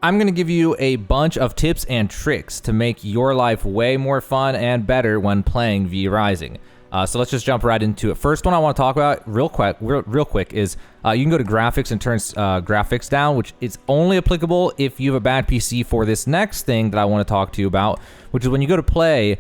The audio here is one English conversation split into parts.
I'm going to give you a bunch of tips and tricks to make your life way more fun and better when playing V Rising. So let's just jump right into it. First one I want to talk about real quick is you can go to graphics and turn graphics down, which is only applicable if you have a bad PC for this next thing that I want to talk to you about, which is when you go to play,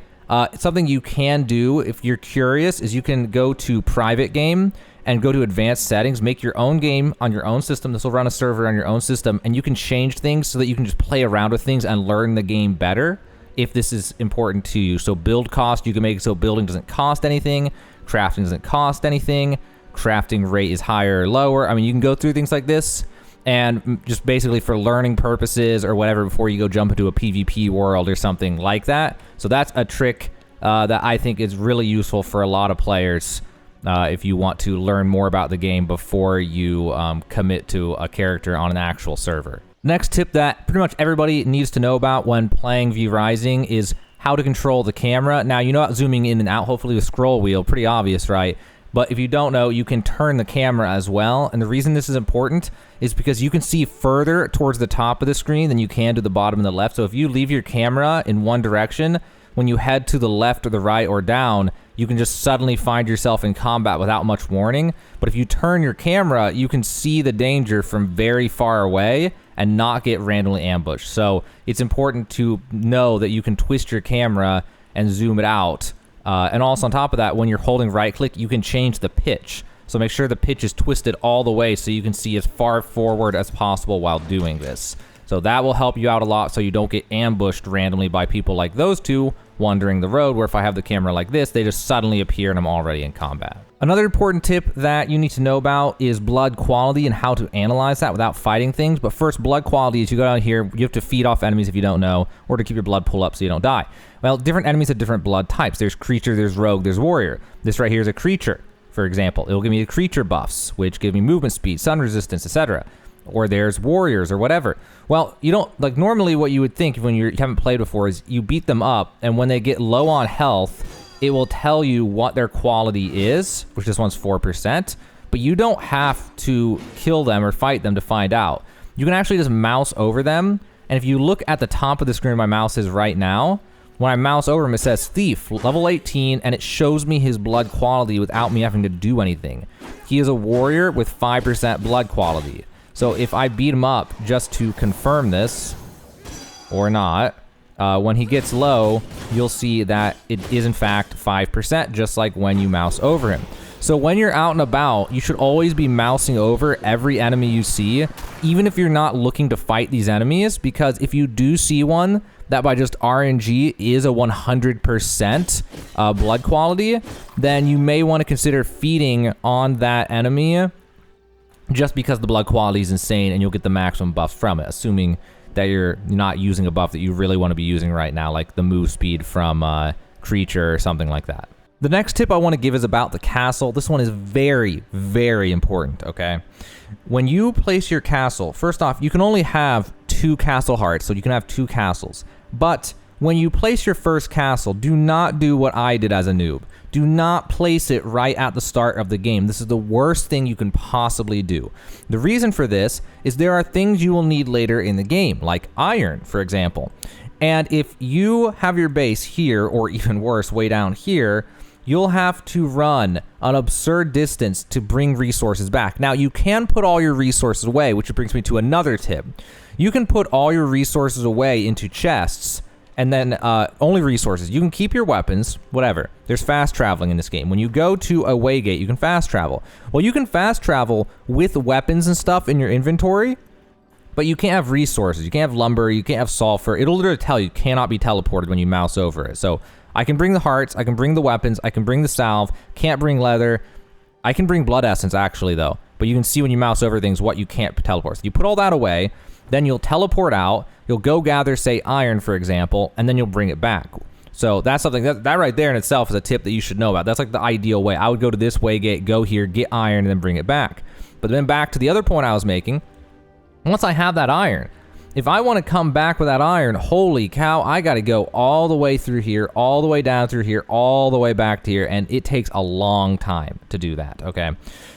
something you can do if you're curious is you can go to private game and go to advanced settings, make your own game on your own system. This will run a server on your own system, and you can change things so that you can just play around with things and learn the game better if this is important to you. So build cost, you can make it so building doesn't cost anything, crafting doesn't cost anything, crafting rate is higher or lower. I mean, you can go through things like this, and just basically for learning purposes or whatever before you go jump into a PvP world or something like that. So that's a trick that I think is really useful for a lot of players. If you want to learn more about the game before you commit to a character on an actual server. Next tip that pretty much everybody needs to know about when playing V Rising is how to control the camera. Now, you know about zooming in and out, hopefully with scroll wheel, pretty obvious, right? But if you don't know, you can turn the camera as well. And the reason this is important is because you can see further towards the top of the screen than you can to the bottom and the left. So if you leave your camera in one direction, when you head to the left or the right or down, you can just suddenly find yourself in combat without much warning. But if you turn your camera, you can see the danger from very far away and not get randomly ambushed. So it's important to know that you can twist your camera and zoom it out. And also on top of that, when you're holding right click, you can change the pitch. So make sure the pitch is twisted all the way so you can see as far forward as possible while doing this. So that will help you out a lot so you don't get ambushed randomly by people like those two wandering the road, where if I have the camera like this, they just suddenly appear and I'm already in combat. Another important tip that you need to know about is blood quality and how to analyze that without fighting things. But first, blood quality is you go down here, you have to feed off enemies if you don't know, or to keep your blood pull up so you don't die. Well, different enemies have different blood types. There's creature, there's rogue, there's warrior. This right here is a creature, for example. It'll give me the creature buffs, which give me movement speed, sun resistance, etc. Or there's warriors or whatever. Well, you don't, like normally what you would think when you haven't played before is you beat them up, and when they get low on health, it will tell you what their quality is, which this one's 4%, but you don't have to kill them or fight them to find out. You can actually just mouse over them, and if you look at the top of the screen where my mouse is right now, when I mouse over him, it says Thief, level 18, and it shows me his blood quality without me having to do anything. He is a warrior with 5% blood quality. So if I beat him up just to confirm this, or not, when he gets low, you'll see that it is in fact 5%, just like when you mouse over him. So when you're out and about, you should always be mousing over every enemy you see, even if you're not looking to fight these enemies, because if you do see one that by just RNG is a 100% blood quality, then you may want to consider feeding on that enemy just because the blood quality is insane and you'll get the maximum buffs from it, assuming that you're not using a buff that you really want to be using right now, like the move speed from creature or something like that. The next tip I want to give is about the castle. This one is very, very important, okay? When you place your castle, first off, you can only have 2 castle hearts, so you can have 2 castles. But when you place your first castle, do not do what I did as a noob. Do not place it right at the start of the game. This is the worst thing you can possibly do. The reason for this is there are things you will need later in the game, like iron, for example. And if you have your base here, or even worse, way down here, you'll have to run an absurd distance to bring resources back. Now, you can put all your resources away, which brings me to another tip. You can put all your resources away into chests, and then only resources. You can keep your weapons, whatever. There's fast traveling in this game. When you go to a waygate, you can fast travel. Well, you can fast travel with weapons and stuff in your inventory, but you can't have resources. You can't have lumber. You can't have sulfur. It'll literally tell you cannot be teleported when you mouse over it. So I can bring the hearts. I can bring the weapons. I can bring the salve. Can't bring leather. I can bring blood essence, actually, though. But you can see when you mouse over things what you can't teleport. So you put all that away. Then you'll teleport out, you'll go gather, say, iron, for example, and then you'll bring it back. So that's something, that right there in itself is a tip that you should know about. That's like the ideal way. I would go to this waygate, go here, get iron, and then bring it back. But then back to the other point I was making, once I have that iron, if I want to come back with that iron, holy cow, I got to go all the way through here, all the way down through here, all the way back to here, and it takes a long time to do that, okay?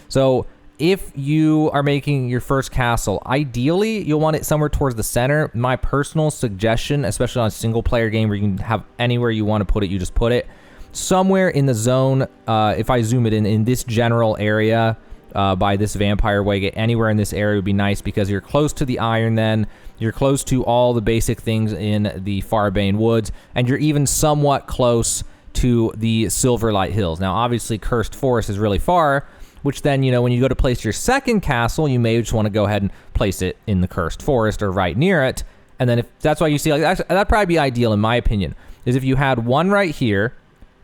So if you are making your first castle, ideally you'll want it somewhere towards the center. My personal suggestion, especially on a single player game where you can have anywhere you want to put it, you just put it somewhere in the zone. If I zoom it in this general area by this vampire wagon, anywhere in this area would be nice because you're close to the iron then. You're close to all the basic things in the Farbane Woods, and you're even somewhat close to the Silverlight Hills. Now, obviously, Cursed Forest is really far, which then, when you go to place your second castle, you may just want to go ahead and place it in the Cursed Forest or right near it. And then if that's why you see, that'd probably be ideal, in my opinion, is if you had one right here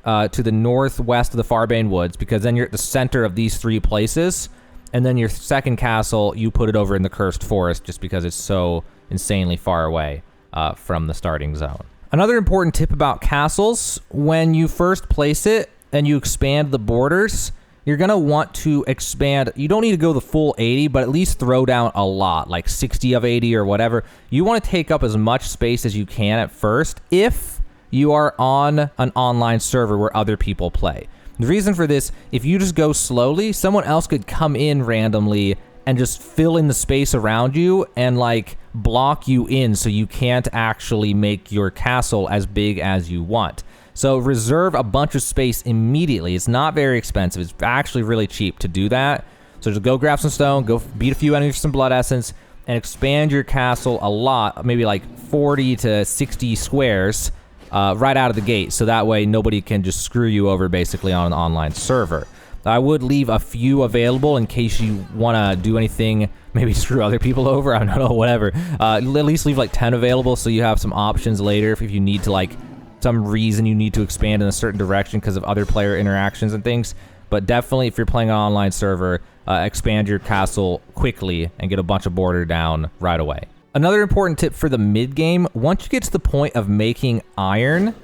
to the northwest of the Farbane Woods, because then you're at the center of these three places. And then your second castle, you put it over in the Cursed Forest just because it's so insanely far away from the starting zone. Another important tip about castles, when you first place it and you expand the borders, you're going to want to expand. You don't need to go the full 80, but at least throw down a lot, like 60 of 80 or whatever. You want to take up as much space as you can at first if you are on an online server where other people play. The reason for this, if you just go slowly, someone else could come in randomly and just fill in the space around you and like block you in so you can't actually make your castle as big as you want. So reserve a bunch of space immediately. It's not very expensive. It's actually really cheap to do that. So just go grab some stone, go beat a few enemies for some blood essence, and expand your castle a lot, maybe like 40 to 60 squares right out of the gate. So that way nobody can just screw you over basically on an online server. I would leave a few available in case you want to do anything, maybe screw other people over, I don't know, whatever. At least leave like 10 available so you have some options later if you need to, like, some reason you need to expand in a certain direction because of other player interactions and things. But definitely, if you're playing an online server, expand your castle quickly and get a bunch of border down right away. Another important tip for the mid-game, once you get to the point of making iron,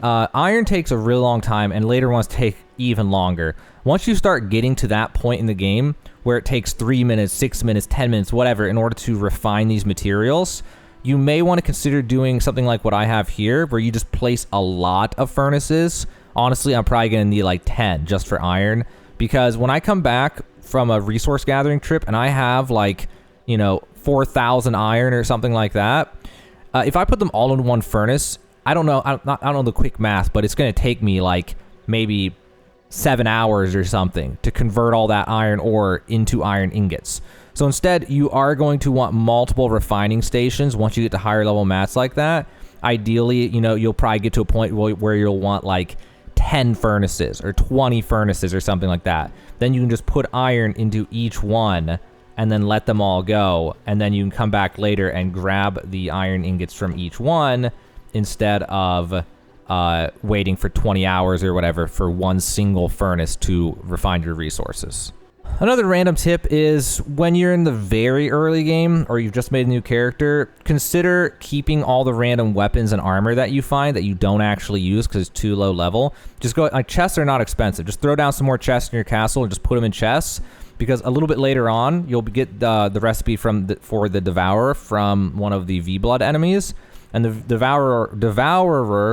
iron takes a really long time, and later ones take even longer. Once you start getting to that point in the game where it takes 3 minutes, 6 minutes, 10 minutes, whatever, in order to refine these materials, you may want to consider doing something like what I have here, where you just place a lot of furnaces. Honestly, I'm probably going to need like 10 just for iron, because when I come back from a resource gathering trip and I have like, 4,000 iron or something like that, if I put them all in one furnace, I don't know the quick math, but it's going to take me like maybe 7 hours or something to convert all that iron ore into iron ingots. So instead, you are going to want multiple refining stations once you get to higher level mats like that. Ideally, you'll probably get to a point where you'll want like 10 furnaces or 20 furnaces or something like that. Then you can just put iron into each one and then let them all go. And then you can come back later and grab the iron ingots from each one instead of waiting for 20 hours or whatever for one single furnace to refine your resources. Another random tip is when you're in the very early game or you've just made a new character, consider keeping all the random weapons and armor that you find that you don't actually use because it's too low level. Just go, chests are not expensive. Just throw down some more chests in your castle and just put them in chests, because a little bit later on, you'll get the recipe for the Devourer from one of the V-Blood enemies. And the Devourer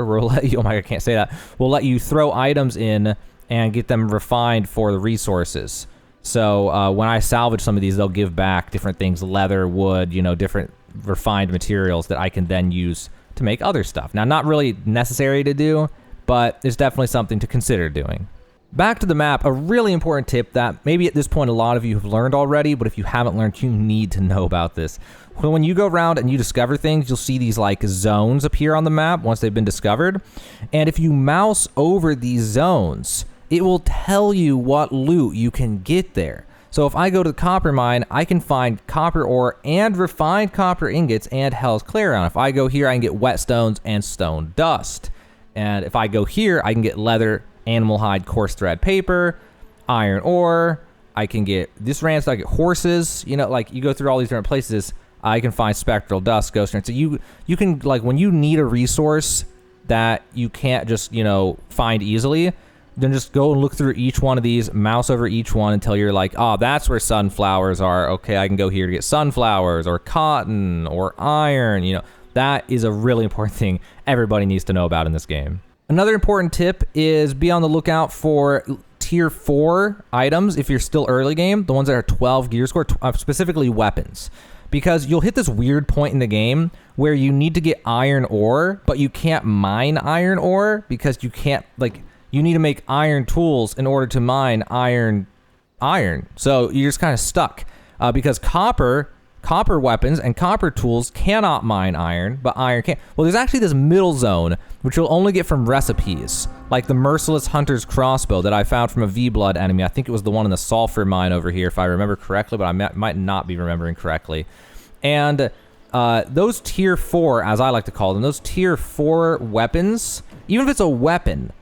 will let you, oh my God, I can't say that, will let you throw items in and get them refined for the resources. So when I salvage some of these, they'll give back different things, leather, wood, different refined materials that I can then use to make other stuff. Now, not really necessary to do, but it's definitely something to consider doing. Back to the map, a really important tip that maybe at this point a lot of you have learned already, but if you haven't learned, you need to know about this. When you go around and you discover things, you'll see these like zones appear on the map once they've been discovered. And if you mouse over these zones, it will tell you what loot you can get there. So if I go to the copper mine, I can find copper ore and refined copper ingots and Hell's Clarion. If I go here, I can get whetstones and stone dust. And if I go here, I can get leather, animal hide, coarse thread paper, iron ore. I can get this ranch, I get horses. You go through all these different places, I can find spectral dust, ghost ranch. So you can, like, when you need a resource that you can't just, find easily, then just go and look through each one of these, mouse over each one until you're like, oh, that's where sunflowers are. Okay, I can go here to get sunflowers or cotton or iron. That is a really important thing everybody needs to know about in this game. Another important tip is be on the lookout for tier 4 items if you're still early game, the ones that are 12 gear score, specifically weapons. Because you'll hit this weird point in the game where you need to get iron ore, but you can't mine iron ore because you can't, like, you need to make iron tools in order to mine iron. So you're just kind of stuck because copper weapons and copper tools cannot mine iron, but iron can. Well, there's actually this middle zone, which you'll only get from recipes, like the Merciless Hunter's crossbow that I found from a V-Blood enemy. I think it was the one in the sulfur mine over here, if I remember correctly, but I might not be remembering correctly. And those tier 4, as I like to call them, those tier 4 weapons, even if it's a weapon,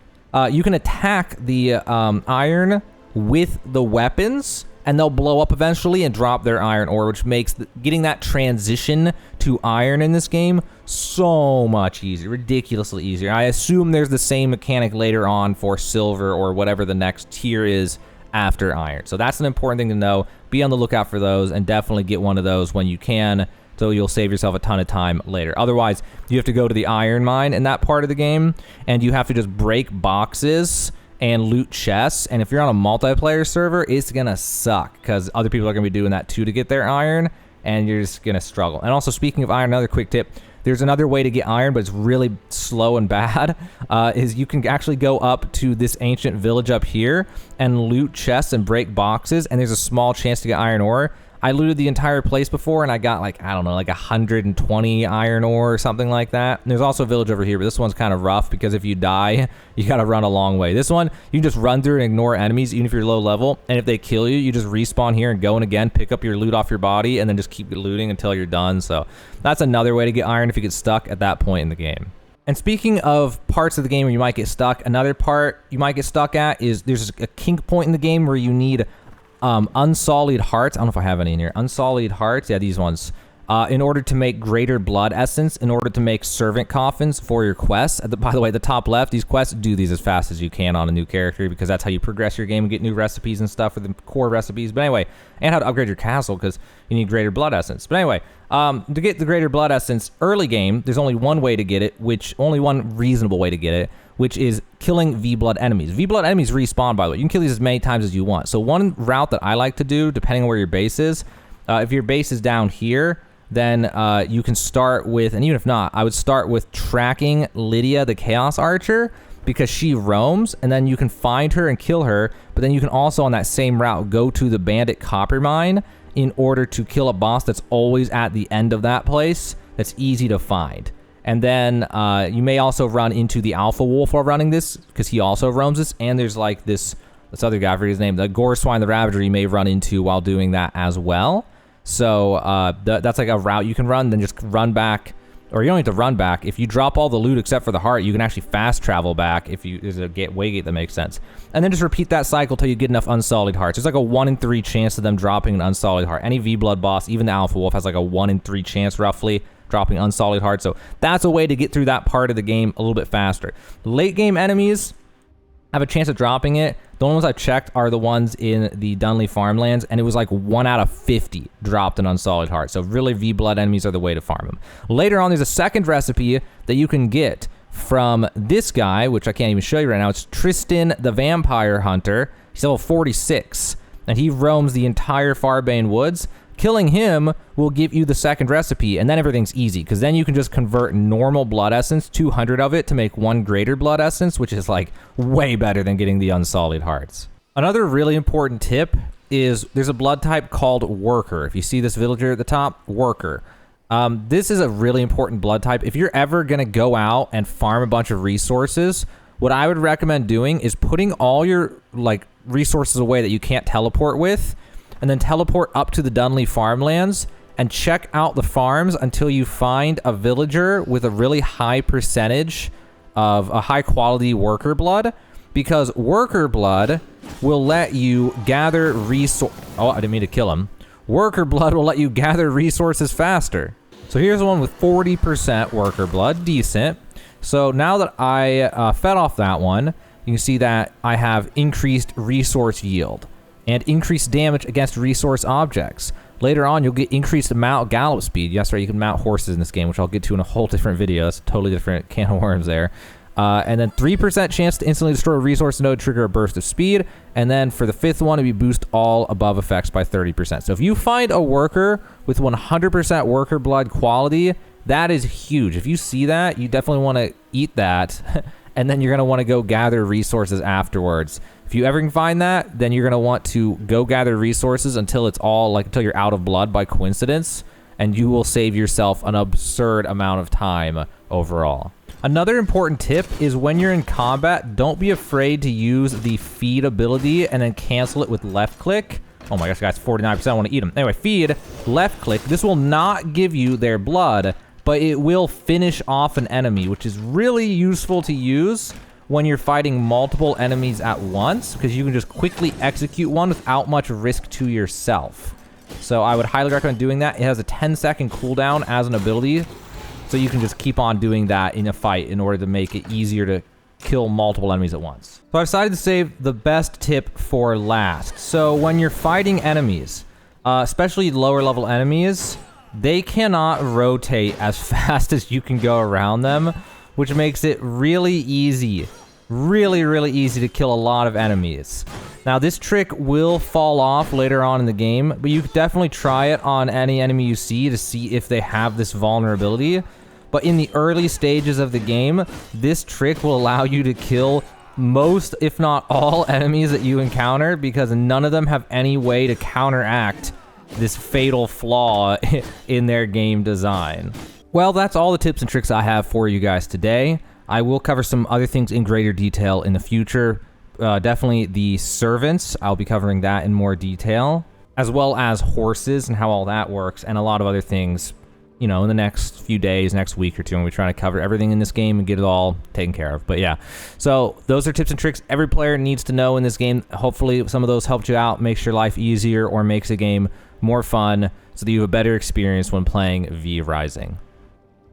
you can attack the iron with the weapons, and they'll blow up eventually and drop their iron ore, which makes getting that transition to iron in this game so much easier, ridiculously easier. I assume there's the same mechanic later on for silver or whatever the next tier is after iron. So that's an important thing to know. Be on the lookout for those, and definitely get one of those when you can, so you'll save yourself a ton of time later. Otherwise, you have to go to the iron mine in that part of the game, and you have to just break boxes and loot chests, and if you're on a multiplayer server, it's gonna suck because other people are gonna be doing that too to get their iron, and you're just gonna struggle. And also, speaking of iron, another quick tip, there's another way to get iron, but it's really slow and bad, is you can actually go up to this ancient village up here and loot chests and break boxes, and there's a small chance to get iron ore. I looted the entire place before, and I got, like, I don't know, like 120 iron ore or something like that. And there's also a village over here, but this one's kind of rough because if you die, you gotta run a long way. This one, you just run through and ignore enemies, even if you're low level, and if they kill you, you just respawn here and go in again, pick up your loot off your body, and then just keep looting until you're done. So that's another way to get iron if you get stuck at that point in the game. And speaking of parts of the game where you might get stuck, another part you might get stuck at is there's a kink point in the game where you need unsullied hearts. I don't know if I have any in here. Unsullied hearts, yeah, these ones. In order to make greater blood essence, in order to make servant coffins for your quests. By the way, the top left, these quests, do these as fast as you can on a new character because that's how you progress your game and get new recipes and stuff for the core recipes. But anyway, and how to upgrade your castle because you need greater blood essence. But anyway, to get the greater blood essence early game, there's only one way to get it, only one reasonable way to get it, which is killing V-Blood enemies. V-Blood enemies respawn, by the way. You can kill these as many times as you want. So one route that I like to do, depending on where your base is, if your base is down here, then you can start with, and even if not, I would start with tracking Lydia the Chaos Archer, because she roams, and then you can find her and kill her, but then you can also, on that same route, go to the Bandit Copper Mine in order to kill a boss that's always at the end of that place, that's easy to find. And then you may also run into the Alpha Wolf while running this, because he also roams this. And there's like this other guy, I forget his name, the Gore Swine the Ravager, you may run into while doing that as well. So that's like a route you can run, then just run back. Or you don't need to run back. If you drop all the loot except for the heart, you can actually fast travel back if there's a waygate that makes sense. And then just repeat that cycle till you get enough unsullied hearts. There's like a 1 in 3 chance of them dropping an unsullied heart. Any V-Blood boss, even the Alpha Wolf, has like a 1 in 3 chance roughly dropping unsullied hearts. So that's a way to get through that part of the game a little bit faster. Late game enemies have a chance of dropping it. The only ones I've checked are the ones in the Dunley farmlands, and it was like 1 out of 50 dropped an unsullied heart. So really, V-Blood enemies are the way to farm them. Later on, there's a second recipe that you can get from this guy, which I can't even show you right now. It's Tristan the Vampire Hunter. He's level 46, and he roams the entire Farbane Woods. Killing him will give you the second recipe, and then everything's easy, because then you can just convert normal blood essence, 200 of it, to make 1 greater blood essence, which is like way better than getting the unsullied hearts. Another really important tip is there's a blood type called Worker. If you see this villager at the top, Worker. This is a really important blood type. If you're ever going to go out and farm a bunch of resources, what I would recommend doing is putting all your like resources away that you can't teleport with, and then teleport up to the Dunley farmlands and check out the farms until you find a villager with a really high percentage of a high quality worker blood, because worker blood will let you gather Oh, I didn't mean to kill him. Worker blood will let you gather resources faster. So here's one with 40% worker blood, decent. So now that I fed off that one, you can see that I have increased resource yield and increased damage against resource objects. Later on, you'll get increased mount gallop speed. Yes, right, you can mount horses in this game, which I'll get to in a whole different video. That's a totally different can of worms there. And then 3% chance to instantly destroy a resource node, trigger a burst of speed. And then for the 5th one, it'd be boost all above effects by 30%. So if you find a worker with 100% worker blood quality, that is huge. If you see that, you definitely want to eat that. And then you're going to want to go gather resources afterwards. If you ever can find that, then you're going to want to go gather resources until it's all, like, until you're out of blood by coincidence. And you will save yourself an absurd amount of time overall. Another important tip is when you're in combat, don't be afraid to use the feed ability and then cancel it with left click. Oh my gosh, guys, 49%, I want to eat them. Anyway, feed, left click. This will not give you their blood, but it will finish off an enemy, which is really useful to use when you're fighting multiple enemies at once, because you can just quickly execute one without much risk to yourself. So I would highly recommend doing that. It has a 10-second cooldown as an ability, so you can just keep on doing that in a fight in order to make it easier to kill multiple enemies at once. So I've decided to save the best tip for last. So when you're fighting enemies, especially lower level enemies, they cannot rotate as fast as you can go around them, which makes it really easy, really easy to kill a lot of enemies. Now this trick will fall off later on in the game, but you could definitely try it on any enemy you see to see if they have this vulnerability. But in the early stages of the game, this trick will allow you to kill most, if not all, enemies that you encounter, because none of them have any way to counteract this fatal flaw in their game design. Well, that's all the tips and tricks I have for you guys today. I will cover some other things in greater detail in the future. Definitely the servants, I'll be covering that in more detail, as well as horses and how all that works, and a lot of other things, you know, in the next few days, next week or two, and we're trying to cover everything in this game and get it all taken care of. But yeah, so those are tips and tricks every player needs to know in this game. Hopefully some of those helped you out, makes your life easier or makes a game more fun so that you have a better experience when playing V Rising.